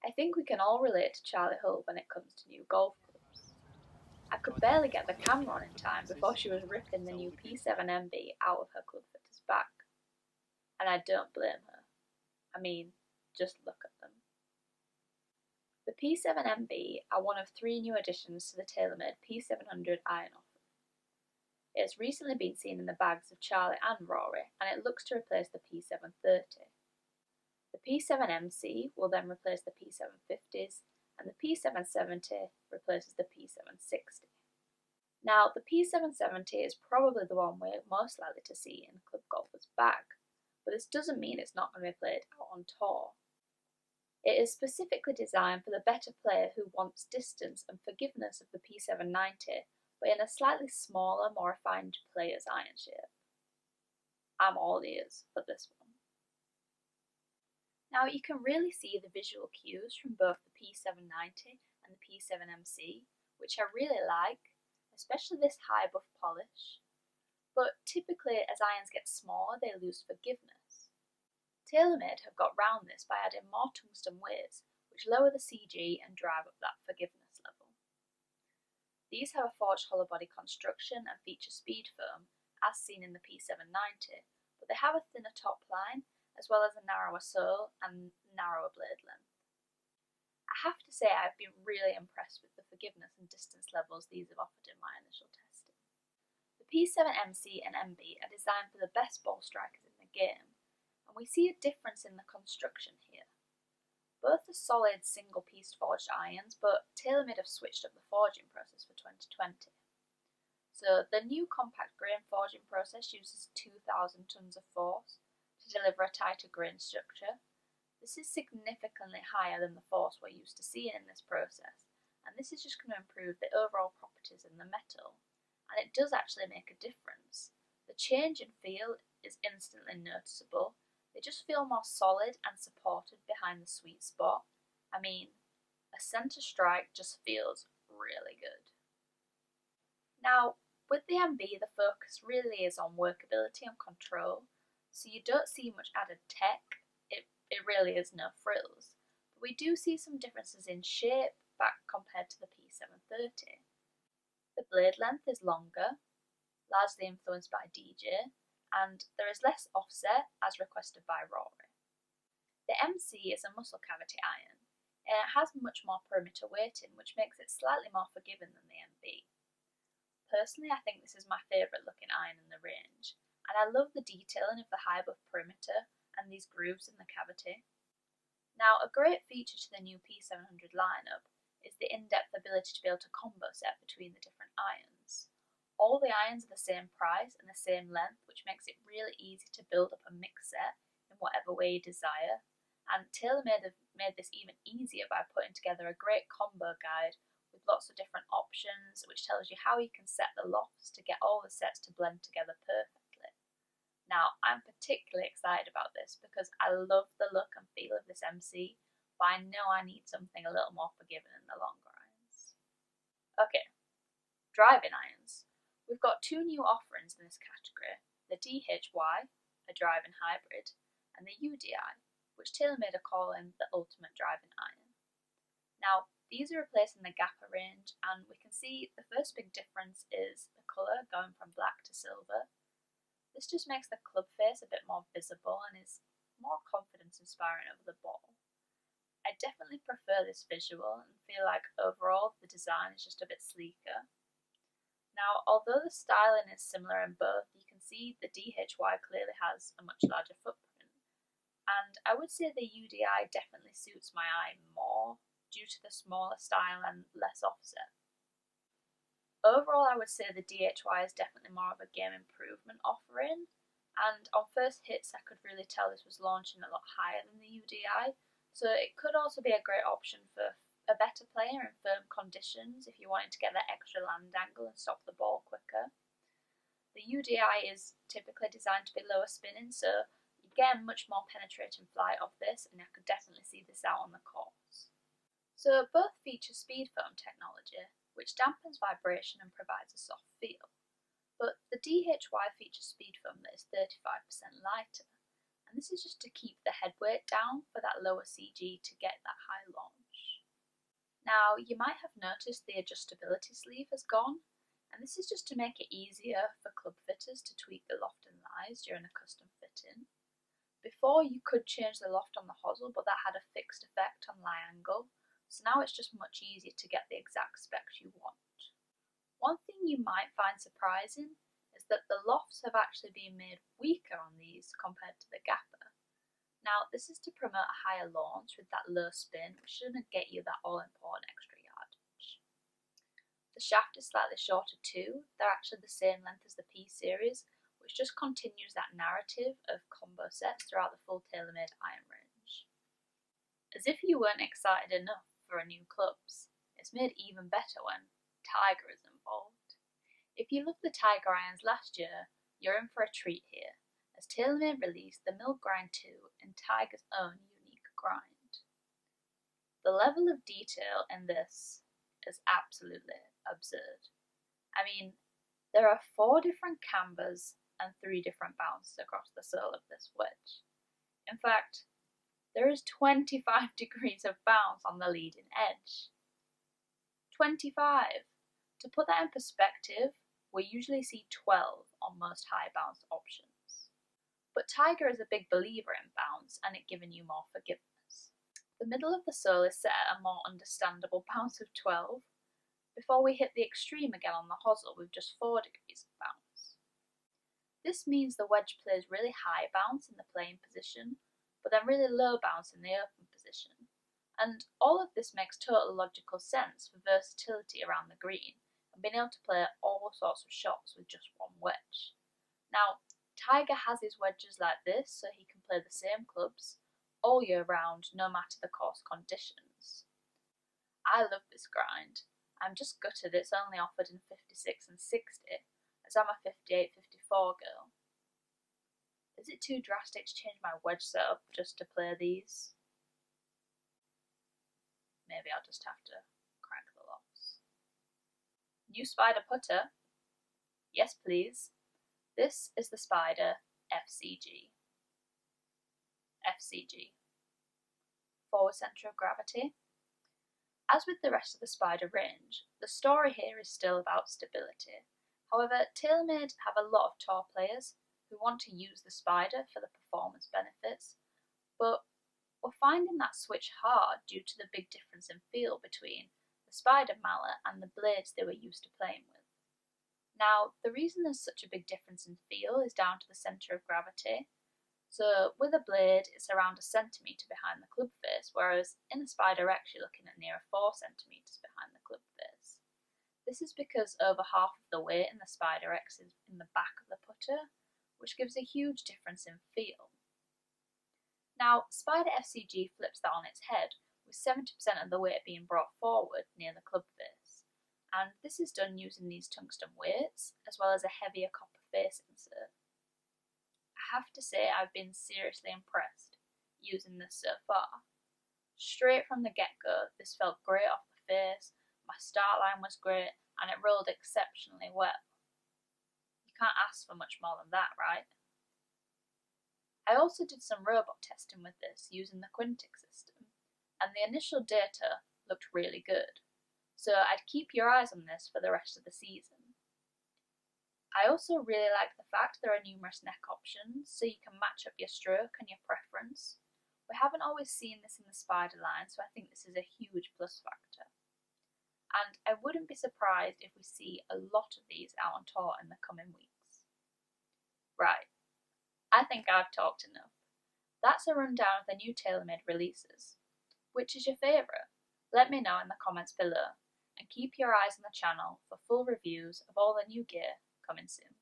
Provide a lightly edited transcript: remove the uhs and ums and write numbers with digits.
I think we can all relate to Charlie Hull when it comes to new golf clubs. I could barely get the camera on in time before she was ripping the new P700 out of her club fitter's bag. And I don't blame her. I mean, just look at them. The P700 are one of 3 new additions to the TaylorMade P700 iron offering. It has recently been seen in the bags of Charlie and Rory, and it looks to replace the P730. The P7MC will then replace the P750s, and the P770 replaces the P760. Now, the P770 is probably the one we're most likely to see in a club golfer's bag, but this doesn't mean it's not going to be played out on tour. It is specifically designed for the better player who wants distance and forgiveness of the P790, but in a slightly smaller, more refined player's iron shape. I'm all ears for this one. Now you can really see the visual cues from both the P790 and the P7MC, which I really like, especially this high buff polish. But typically as irons get smaller they lose forgiveness. TaylorMade have got round this by adding more tungsten weights, which lower the CG and drive up that forgiveness level. These have a forged hollow body construction and feature speed foam, as seen in the P790, but they have a thinner top line, as well as a narrower sole and narrower blade length. I have to say I've been really impressed with the forgiveness and distance levels these have offered in my initial testing. The P7MC and MB are designed for the best ball strikers in the game, and we see a difference in the construction here. Both are solid single-piece forged irons, but TaylorMade have switched up the forging process for 2020. So the new compact grain forging process uses 2,000 tons of force to deliver a tighter grain structure. This is significantly higher than the force we're used to seeing in this process, and this is just going to improve the overall properties in the metal, and it does actually make a difference. The change in feel is instantly noticeable. They just feel more solid and supported behind the sweet spot. I mean, a centre strike just feels really good. Now, with the MB, the focus really is on workability and control, so you don't see much added tech. It really is no frills, but we do see some differences in shape back compared to the P730. The blade length is longer, largely influenced by DJ, and there is less offset as requested by Rory. The MC is a muscle cavity iron, and it has much more perimeter weighting, which makes it slightly more forgiving than the MB. Personally, I think this is my favourite looking iron in the range, and I love the detailing of the high buff perimeter and these grooves in the cavity. Now, a great feature to the new P700 lineup is the in-depth ability to be able to combo set between the different irons. All the irons are the same price and the same length, which makes it really easy to build up a mix set in whatever way you desire, and TaylorMade have made this even easier by putting together a great combo guide with lots of different options, which tells you how you can set the lofts to get all the sets to blend together perfectly. Now, I'm particularly excited about this because I love the look and feel of this MC, but I know I need something a little more forgiving in the longer irons. Okay, driving irons. We've got 2 new offerings in this category, the DHY, a driving hybrid, and the UDI, which TaylorMade are calling the ultimate driving iron. Now, these are replacing the Gapper range, and we can see the first big difference is the colour going from black to silver. This just makes the club face a bit more visible and is more confidence inspiring over the ball. I definitely prefer this visual and feel like overall the design is just a bit sleeker. Now, although the styling is similar in both, you can see the DHY clearly has a much larger footprint, and I would say the UDI definitely suits my eye more due to the smaller style and less offset. Overall, I would say the DHY is definitely more of a game improvement offering, and on first hits I could really tell this was launching a lot higher than the UDI, so it could also be a great option for a better player in firm conditions if you're wanting to get that extra land angle and stop the ball quicker. The UDI is typically designed to be lower spinning, so you get a much more penetrating flight of this, and I could definitely see this out on the course. So both feature speed foam technology, which dampens vibration and provides a soft feel, but the DHY features speed foam that is 35% lighter, and this is just to keep the head weight down for that lower CG to get that high launch. Now, you might have noticed the adjustability sleeve has gone, and this is just to make it easier for club fitters to tweak the loft and lies during a custom fitting. Before, you could change the loft on the hosel, but that had a fixed effect on lie angle, so now it's just much easier to get the exact specs you want. One thing you might find surprising is that the lofts have actually been made weaker on these compared to the gapper. Now, this is to promote a higher launch with that low spin, which shouldn't get you that all-important extra yardage. The shaft is slightly shorter too. They're actually the same length as the P series, which just continues that narrative of combo sets throughout the full TaylorMade iron range. As if you weren't excited enough for new clubs, it's made even better when Tiger is involved. If you loved the Tiger irons last year, you're in for a treat here, as TaylorMade released the Mill Grind 2 in Tiger's own unique grind. The level of detail in this is absolutely absurd. I mean, there are 4 different cambers and 3 different bounces across the sole of this wedge. In fact, there is 25 degrees of bounce on the leading edge. 25! To put that in perspective, we usually see 12 on most high bounce options. But Tiger is a big believer in bounce and it giving you more forgiveness. The middle of the sole is set at a more understandable bounce of 12, before we hit the extreme again on the hosel with just 4 degrees of bounce. This means the wedge plays really high bounce in the playing position, but then really low bounce in the open position. And all of this makes total logical sense for versatility around the green and being able to play all sorts of shots with just one wedge. Now, Tiger has his wedges like this so he can play the same clubs all year round no matter the course conditions. I love this grind. I'm just gutted it's only offered in 56 and 60, as I'm a 58-54 girl. Is it too drastic to change my wedge setup just to play these? Maybe I'll just have to crank the locks. New Spider putter? Yes please. This is the Spider FCG. Forward centre of gravity. As with the rest of the Spider range, the story here is still about stability. However, TaylorMade have a lot of tour players who want to use the Spider for the performance benefits, but we're finding that switch hard due to the big difference in feel between the Spider mallet and the blades they were used to playing with. Now, the reason there's such a big difference in feel is down to the centre of gravity. So, with a blade, it's around 1 centimetre behind the club face, whereas in the Spider X you're looking at near 4 centimetres behind the club face. This is because over half of the weight in the Spider X is in the back of the putter, which gives a huge difference in feel. Now, Spider FCG flips that on its head, with 70% of the weight being brought forward near the club face. And this is done using these tungsten weights, as well as a heavier copper face insert. I have to say I've been seriously impressed using this so far. Straight from the get-go, this felt great off the face, my start line was great, and it rolled exceptionally well. You can't ask for much more than that, right? I also did some robot testing with this using the Quintic system, and the initial data looked really good. So I'd keep your eyes on this for the rest of the season. I also really like the fact there are numerous neck options, so you can match up your stroke and your preference. We haven't always seen this in the Spider line, so I think this is a huge plus factor. And I wouldn't be surprised if we see a lot of these out on tour in the coming weeks. Right, I think I've talked enough. That's a rundown of the new TaylorMade releases. Which is your favourite? Let me know in the comments below. And keep your eyes on the channel for full reviews of all the new gear coming soon.